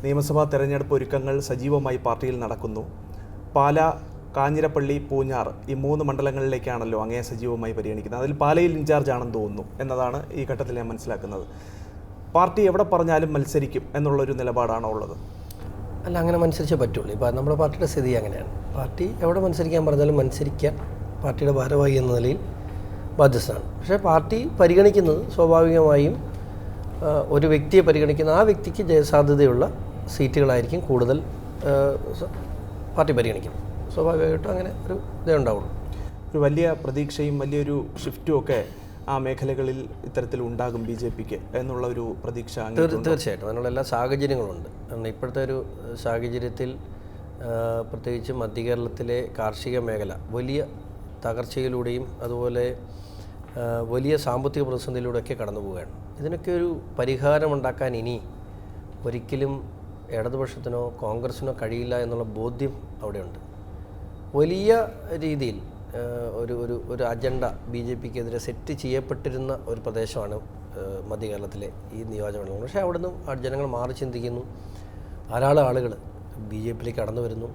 നിയമസഭാ തെരഞ്ഞെടുപ്പ് ഒരുക്കങ്ങൾ സജീവമായി പാർട്ടിയിൽ നടക്കുന്നു. പാല, കാഞ്ഞിരപ്പള്ളി, പൂഞ്ഞാർ ഈ 3 മണ്ഡലങ്ങളിലേക്കാണല്ലോ അങ്ങേ സജീവമായി പരിഗണിക്കുന്നത്. അതിൽ പാലയിൽ ഇൻചാർജ് ആണെന്ന് തോന്നുന്നു എന്നതാണ് ഈ ഘട്ടത്തിൽ ഞാൻ മനസ്സിലാക്കുന്നത്. പാർട്ടി എവിടെ പറഞ്ഞാലും മത്സരിക്കും എന്നുള്ളൊരു നിലപാടാണോ ഉള്ളത്? അല്ല, അങ്ങനെ മത്സരിച്ചേ പറ്റുള്ളൂ. ഇപ്പോൾ നമ്മുടെ പാർട്ടിയുടെ സ്ഥിതി അങ്ങനെയാണ്. പാർട്ടി എവിടെ മത്സരിക്കാൻ പറഞ്ഞാലും മത്സരിക്കാൻ പാർട്ടിയുടെ ഭാരവാഹി എന്ന നിലയിൽ ബാധ്യസ്ഥനാണ്. പക്ഷേ പാർട്ടി പരിഗണിക്കുന്നത് സ്വാഭാവികമായും ഒരു വ്യക്തിയെ പരിഗണിക്കുന്ന ആ വ്യക്തിക്ക് ജയസാധ്യതയുള്ള സീറ്റുകളായിരിക്കും കൂടുതൽ പാർട്ടി പരിഗണിക്കുന്നത്. സ്വാഭാവികമായിട്ടും അങ്ങനെ ഒരു ഇതേ ഉണ്ടാവുള്ളൂ. ഒരു വലിയ പ്രതീക്ഷയും വലിയൊരു ഷിഫ്റ്റും ഒക്കെ ആ മേഖലകളിൽ ഇത്തരത്തിൽ ഉണ്ടാകും BJPക്ക് എന്നുള്ള ഒരു പ്രതീക്ഷ തീർച്ചയായിട്ടും അതിനുള്ള എല്ലാ സാഹചര്യങ്ങളുണ്ട്. കാരണം ഇപ്പോഴത്തെ ഒരു സാഹചര്യത്തിൽ പ്രത്യേകിച്ച് മധ്യകേരളത്തിലെ കാർഷിക മേഖല വലിയ തകർച്ചയിലൂടെയും അതുപോലെ വലിയ സാമ്പത്തിക പ്രതിസന്ധിയിലൂടെയൊക്കെ കടന്നു പോവുകയാണ്. ഇതിനൊക്കെ ഒരു പരിഹാരമുണ്ടാക്കാൻ ഇനി ഒരിക്കലും ഇടതുപക്ഷത്തിനോ കോൺഗ്രസിനോ കഴിയില്ല എന്നുള്ള ബോധ്യം അവിടെയുണ്ട്. വലിയ രീതിയിൽ ഒരു അജണ്ട BJPക്കെതിരെ സെറ്റ് ചെയ്യപ്പെട്ടിരുന്ന ഒരു പ്രദേശമാണ് മധ്യകേരളത്തിലെ ഈ നിയോജകമണ്ഡലങ്ങൾ. പക്ഷേ അവിടെ നിന്നും ജനങ്ങൾ മാറി ചിന്തിക്കുന്നു. ധാരാളം ആളുകൾ BJPയിലേക്ക് കടന്നു വരുന്നു.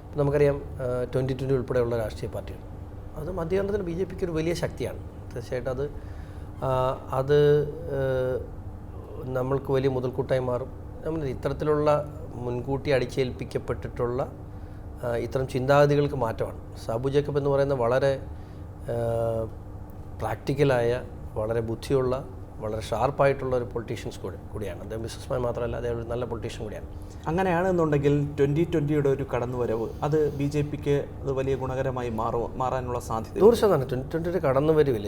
ഇപ്പം നമുക്കറിയാം 2020 ഉൾപ്പെടെയുള്ള രാഷ്ട്രീയ പാർട്ടികൾ അത് മധ്യകേരളത്തിൽ BJPക്ക് ഒരു വലിയ ശക്തിയാണ്. തീർച്ചയായിട്ടും അത് നമ്മൾക്ക് വലിയ മുതൽക്കൂട്ടായി മാറും. നമ്മൾ ഇത്തരത്തിലുള്ള മുൻകൂട്ടി അടിച്ചേൽപ്പിക്കപ്പെട്ടിട്ടുള്ള ഇത്തരം ചിന്താഗതികൾക്ക് മാറ്റമാണ്. സാബു ജേക്കബ് എന്ന് പറയുന്ന വളരെ പ്രാക്ടിക്കലായ, വളരെ ബുദ്ധിയുള്ള, വളരെ ഷാർപ്പായിട്ടുള്ള ഒരു പൊളിറ്റീഷ്യൻസ് കൂടിയാണ്. അദ്ദേഹം ബിസിനസ്മാൻ മാത്രമല്ല, അദ്ദേഹം ഒരു നല്ല പൊളിറ്റീഷ്യൻ കൂടിയാണ്. അങ്ങനെയാണെന്നുണ്ടെങ്കിൽ 2020യുടെ ഒരു കടന്നുവരവ് അത് BJPക്ക് അത് വലിയ ഗുണകരമായി മാറാനുള്ള സാധ്യത 100%. 2020 കടന്നുവരവിൽ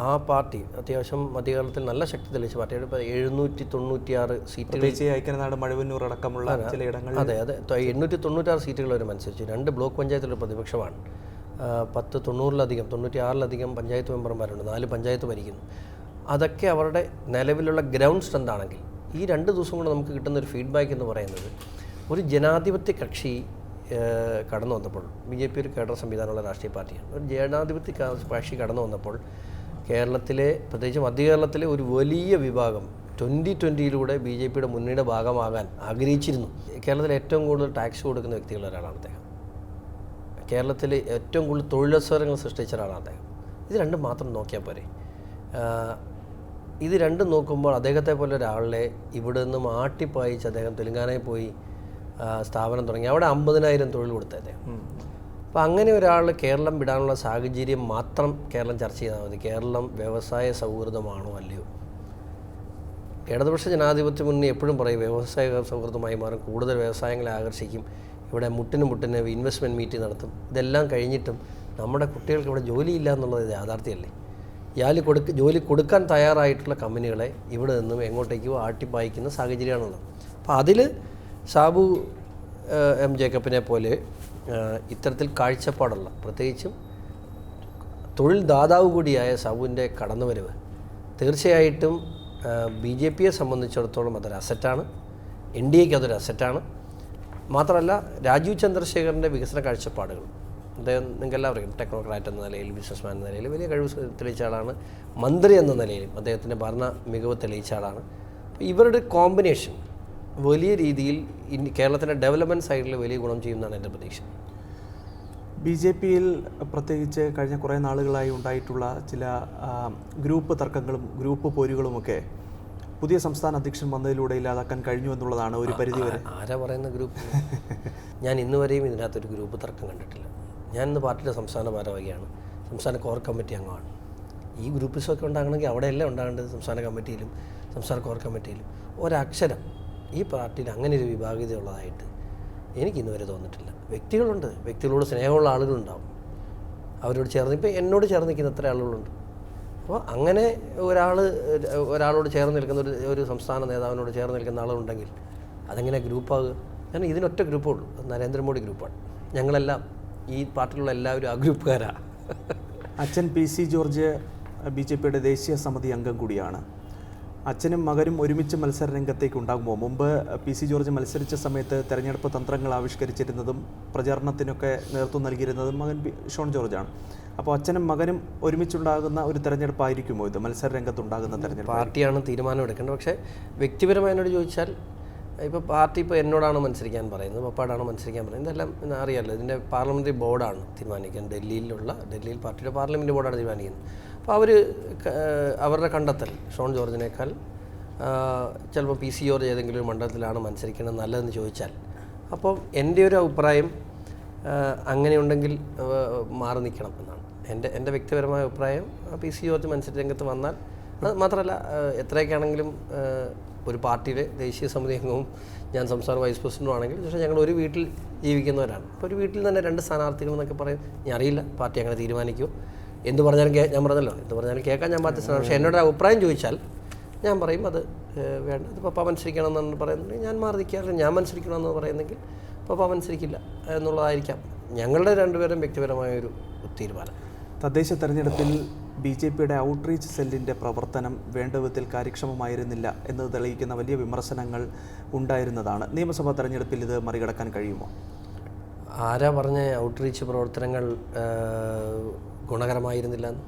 ആ പാർട്ടി അത്യാവശ്യം മധ്യകേരളത്തിൽ നല്ല ശക്തി തെളിയിച്ച പാർട്ടിയുടെ 796 സീറ്റുകൾ, ഐക്യനാട്, മഴവന്നൂർ അടക്കമുള്ള ചിലയിടങ്ങളിൽ. അതെ 896 സീറ്റുകൾ വരെ മത്സരിച്ചു. 2 ബ്ലോക്ക് പഞ്ചായത്തിലൊരു പ്രതിപക്ഷമാണ്. 96-ലധികം പഞ്ചായത്ത് മെമ്പർമാരുണ്ട്. 4 പഞ്ചായത്ത് ഭരിക്കുന്നു. അതൊക്കെ അവരുടെ നിലവിലുള്ള ഗ്രൗണ്ട് സ്ട്രെങ്ത് ആണെങ്കിൽ ഈ 2 ദിവസം കൊണ്ട് നമുക്ക് കിട്ടുന്നൊരു ഫീഡ്ബാക്ക് എന്ന് പറയുന്നത് ഒരു ജനാധിപത്യ കക്ഷി കടന്നു വന്നപ്പോൾ, BJP ഒരു കേഡർ സംവിധാനമുള്ള രാഷ്ട്രീയ പാർട്ടിയാണ്. ഒരു ജനാധിപത്യ കക്ഷി കടന്നു വന്നപ്പോൾ കേരളത്തിലെ, പ്രത്യേകിച്ച് മധ്യകേരളത്തിലെ ഒരു വലിയ വിഭാഗം 2020യിലൂടെ BJPയുടെ മുന്നണിയുടെ ഭാഗമാകാൻ ആഗ്രഹിച്ചിരുന്നു. കേരളത്തിൽ ഏറ്റവും കൂടുതൽ ടാക്സ് കൊടുക്കുന്ന വ്യക്തികളിൽ ഒരാളാണ് അദ്ദേഹം. കേരളത്തിൽ ഏറ്റവും കൂടുതൽ തൊഴിലവസരങ്ങൾ സൃഷ്ടിച്ച ഒരാളാണ് അദ്ദേഹം. ഇത് രണ്ടും മാത്രം നോക്കിയാൽ പോരെ. ഇത് രണ്ടും നോക്കുമ്പോൾ അദ്ദേഹത്തെ പോലെ ഒരാളെ ഇവിടെ നിന്നും ആട്ടിപ്പായിച്ച് അദ്ദേഹം തെലുങ്കാനയിൽ പോയി സ്ഥാപനം തുടങ്ങി. അവിടെ 50,000 തൊഴിൽ കൊടുത്ത അദ്ദേഹം. അപ്പോൾ അങ്ങനെ ഒരാൾ കേരളം വിടാനുള്ള സാഹചര്യം മാത്രം കേരളം ചർച്ച ചെയ്താൽ മതി. കേരളം വ്യവസായ സൗഹൃദമാണോ അല്ലയോ? ഇടതുപക്ഷ ജനാധിപത്യ മുന്നണി എപ്പോഴും പറയും വ്യവസായ സൗഹൃദമായി മാറും, കൂടുതൽ വ്യവസായങ്ങളെ ആകർഷിക്കും, ഇവിടെ മുട്ടിന് ഇൻവെസ്റ്റ്മെൻറ്റ് മീറ്റിംഗ് നടത്തും. ഇതെല്ലാം കഴിഞ്ഞിട്ടും നമ്മുടെ കുട്ടികൾക്ക് ഇവിടെ ജോലിയില്ല എന്നുള്ളത് യാഥാർത്ഥ്യമല്ലേ? ജോലി കൊടുക്കാൻ തയ്യാറായിട്ടുള്ള കമ്പനികളെ ഇവിടെ നിന്നും എങ്ങോട്ടേക്കോ ആട്ടിപ്പായിക്കുന്ന സാഹചര്യമാണുള്ളത്. അപ്പോൾ അതിൽ സാബു ജേക്കബിനെ പോലെ ഇത്തരത്തിൽ കാഴ്ചപ്പാടുള്ള, പ്രത്യേകിച്ചും തൊഴിൽ ദാതാവ് കൂടിയായ സാബുവിൻ്റെ കടന്നുവരവ് തീർച്ചയായിട്ടും BJPയെ സംബന്ധിച്ചിടത്തോളം അതൊരു അസറ്റാണ്. NDAക്ക് അതൊരു അസറ്റാണ്. മാത്രമല്ല രാജീവ് ചന്ദ്രശേഖറിൻ്റെ വികസന കാഴ്ചപ്പാടുകൾ, അദ്ദേഹം നിങ്ങൾക്കെല്ലാവരും ടെക്നോക്രാറ്റ് എന്ന നിലയിൽ, ബിസിനസ്മാൻ എന്ന നിലയിൽ വലിയ കഴിവ് തെളിയിച്ച ആളാണ്. മന്ത്രി എന്ന നിലയിലും അദ്ദേഹത്തിൻ്റെ ഭരണ മികവ് തെളിയിച്ച ആളാണ്. അപ്പോൾ ഇവരുടെ കോമ്പിനേഷൻ വലിയ രീതിയിൽ കേരളത്തിൻ്റെ ഡെവലപ്മെൻറ്റ് സൈഡിൽ വലിയ ഗുണം ചെയ്യുമെന്നാണ് എൻ്റെ പ്രതീക്ഷ. BJPയിൽ പ്രത്യേകിച്ച് കഴിഞ്ഞ കുറേ നാളുകളായി ഉണ്ടായിട്ടുള്ള ചില ഗ്രൂപ്പ് തർക്കങ്ങളും ഗ്രൂപ്പ് പോരുകളുമൊക്കെ പുതിയ സംസ്ഥാന അധ്യക്ഷൻ വന്നതിലൂടെ ഇല്ലാതാക്കാൻ കഴിഞ്ഞു എന്നുള്ളതാണ് ഒരു പരിധിവരെ. ആരാ പറയുന്ന ഗ്രൂപ്പ്? ഞാൻ ഇന്ന് വരെയും ഇതിനകത്തൊരു ഗ്രൂപ്പ് തർക്കം കണ്ടിട്ടില്ല. ഞാൻ ഇന്ന് പാർട്ടിയുടെ സംസ്ഥാന ഭാരവാഹിയാണ്, സംസ്ഥാന കോർ കമ്മിറ്റി അംഗമാണ്. ഈ ഗ്രൂപ്പിസമൊക്കെ ഉണ്ടാകണമെങ്കിൽ അവിടെയല്ല ഉണ്ടാകേണ്ടത്, സംസ്ഥാന കമ്മിറ്റിയിലും സംസ്ഥാന കോർ കമ്മിറ്റിയിലും. ഒരക്ഷരം ഈ പാർട്ടിയിൽ അങ്ങനെ ഒരു വിഭാഗീയത ഉള്ളതായിട്ട് എനിക്കിന്ന് വരെ തോന്നിയിട്ടില്ല. വ്യക്തികളുണ്ട്, വ്യക്തികളോട് സ്നേഹമുള്ള ആളുകളുണ്ടാവും, അവരോട് ചേർന്ന്, ഇപ്പോൾ എന്നോട് ചേർന്ന് നിൽക്കുന്ന എത്ര ആളുകളുണ്ട്. അപ്പോൾ അങ്ങനെ ഒരാളോട് ചേർന്ന് നിൽക്കുന്ന ഒരു സംസ്ഥാന നേതാവിനോട് ചേർന്ന് നിൽക്കുന്ന ആളുണ്ടെങ്കിൽ അതെങ്ങനെ ഗ്രൂപ്പാകുക? കാരണം ഇതിനൊറ്റ ഗ്രൂപ്പേ ഉള്ളൂ, അത് നരേന്ദ്രമോദി ഗ്രൂപ്പാണ്. ഞങ്ങളെല്ലാം ഈ പാർട്ടിയിലുള്ള എല്ലാവരും ആ ഗ്രൂപ്പുകാരാണ്. അച്ഛൻ PC ജോർജ് BJPയുടെ ദേശീയ സമിതി അംഗം കൂടിയാണ്. അച്ഛനും മകനും ഒരുമിച്ച് മത്സര രംഗത്തേക്ക് ഉണ്ടാകുമ്പോൾ, മുമ്പ് PC ജോർജ് മത്സരിച്ച സമയത്ത് തെരഞ്ഞെടുപ്പ് തന്ത്രങ്ങൾ ആവിഷ്കരിച്ചിരുന്നതും പ്രചാരണത്തിനൊക്കെ നേതൃത്വം നൽകിയിരുന്നതും മകൻ ഷോൺ ജോർജാണ്. അപ്പോൾ അച്ഛനും മകനും ഒരുമിച്ചുണ്ടാകുന്ന ഒരു തെരഞ്ഞെടുപ്പായിരിക്കുമോ ഇത്? മത്സര രംഗത്തുണ്ടാകുന്ന തെരഞ്ഞെടുപ്പ് പാർട്ടിയാണ് തീരുമാനം എടുക്കേണ്ടത്. പക്ഷേ വ്യക്തിപരമായി എന്നോട് ചോദിച്ചാൽ ഇപ്പോൾ പാർട്ടി ഇപ്പോൾ എന്നോടാണ് മത്സരിക്കാൻ പറയുന്നത്, പപ്പാടാണ് മത്സരിക്കാൻ പറയുന്നത്, ഇതെല്ലാം അറിയാമല്ലോ. ഇതിൻ്റെ പാർലമെൻ്ററി ബോർഡാണ് തീരുമാനിക്കുന്നത്. ഡൽഹിയിൽ പാർട്ടിയുടെ പാർലമെൻറ്റ് ബോർഡാണ് തീരുമാനിക്കുന്നത്. അപ്പോൾ അവരുടെ കണ്ടെത്തൽ ഷോൺ ജോർജിനേക്കാൾ ചിലപ്പോൾ PC ജോർജ് ഏതെങ്കിലും ഒരു മണ്ഡലത്തിലാണ് മത്സരിക്കുന്നത് നല്ലതെന്ന് ചോദിച്ചാൽ, അപ്പം എൻ്റെ ഒരു അഭിപ്രായം അങ്ങനെയുണ്ടെങ്കിൽ മാറി നിൽക്കണം എന്നാണ് എൻ്റെ വ്യക്തിപരമായ അഭിപ്രായം. PC ജോർജ് മത്സര രംഗത്ത് വന്നാൽ, അത് മാത്രമല്ല എത്രയൊക്കെയാണെങ്കിലും ഒരു പാർട്ടിയുടെ ദേശീയ സമിതി അംഗവും ഞാൻ സംസ്ഥാന വൈസ് പ്രസിഡൻറ്റും ആണെങ്കിൽ, പക്ഷേ ഞങ്ങൾ ഒരു വീട്ടിൽ ജീവിക്കുന്നവരാണ്. അപ്പോൾ ഒരു വീട്ടിൽ തന്നെ 2 സ്ഥാനാർത്ഥികൾ എന്നൊക്കെ പറയും. ഞാൻ അറിയില്ല പാർട്ടി അങ്ങനെ തീരുമാനിക്കുമോ. എന്ത് പറഞ്ഞാലും ഞാൻ പറഞ്ഞല്ലോ, എന്ത് പറഞ്ഞാലും കേൾക്കാൻ ഞാൻ ബാധ്യസ്ഥനാണ്. പക്ഷേ എന്നോട് അഭിപ്രായം ചോദിച്ചാൽ ഞാൻ പറയും അത് വേണ്ട, അത് പപ്പ മത്സരിക്കണം എന്നാണ് പറയുന്നുണ്ടെങ്കിൽ ഞാൻ മാറി നിൽക്കാറില്ല. ഞാൻ മത്സരിക്കണമെന്ന് പറയുന്നെങ്കിൽ പപ്പ മത്സരിക്കില്ല എന്നുള്ളതായിരിക്കാം ഞങ്ങളുടെ രണ്ടുപേരും വ്യക്തിപരമായ ഒരു തീരുമാനം. തദ്ദേശ തെരഞ്ഞെടുപ്പിൽ BJPയുടെ ഔട്ട്റീച്ച് സെല്ലിൻ്റെ പ്രവർത്തനം വേണ്ട വിധത്തിൽ കാര്യക്ഷമമായിരുന്നില്ല എന്നത് തെളിയിക്കുന്ന വലിയ വിമർശനങ്ങൾ ഉണ്ടായിരുന്നതാണ്. നിയമസഭാ തെരഞ്ഞെടുപ്പിൽ ഇത് മറികടക്കാൻ കഴിയുമോ? ആരാ പറഞ്ഞ ഔട്ട്റീച്ച് പ്രവർത്തനങ്ങൾ ഗുണകരമായിരുന്നില്ല എന്ന്?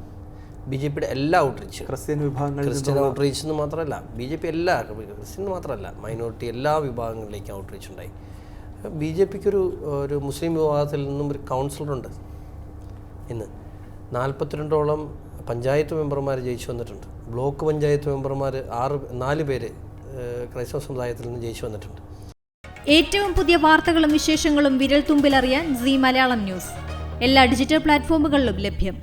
BJPയുടെ എല്ലാ ഔട്ട്റീച്ച്, ക്രിസ്ത്യൻ വിഭാഗങ്ങളിൽ ക്രിസ്ത്യൻ ഔട്ട്റീച്ച് എന്ന് മാത്രമല്ല, BJP എല്ലാ ക്രിസ്ത്യൻ മാത്രമല്ല മൈനോറിറ്റി എല്ലാ വിഭാഗങ്ങളിലേക്കും ഔട്ട്റീച്ച് ഉണ്ടായി. BJPക്കൊരു മുസ്ലിം വിഭാഗത്തിൽ നിന്നും ഒരു കൗൺസിലറുണ്ട്. ഇന്ന് 42ഓളം പഞ്ചായത്ത് മെമ്പർമാർ ജയിച്ചു വന്നിട്ടുണ്ട്. ബ്ലോക്ക് പഞ്ചായത്ത് മെമ്പർമാർ 4 പേര് ക്രൈസ്തവ സമുദായത്തിൽ നിന്ന് ജയിച്ചു വന്നിട്ടുണ്ട്. ഏറ്റവും പുതിയ വാർത്തകളും വിശേഷങ്ങളും വിരൽ തുമ്പിലറിയാൻ Zee മലയാളം ന്യൂസ് എല്ലാ ഡിജിറ്റൽ പ്ലാറ്റ്ഫോമുകളിലും ലഭ്യം.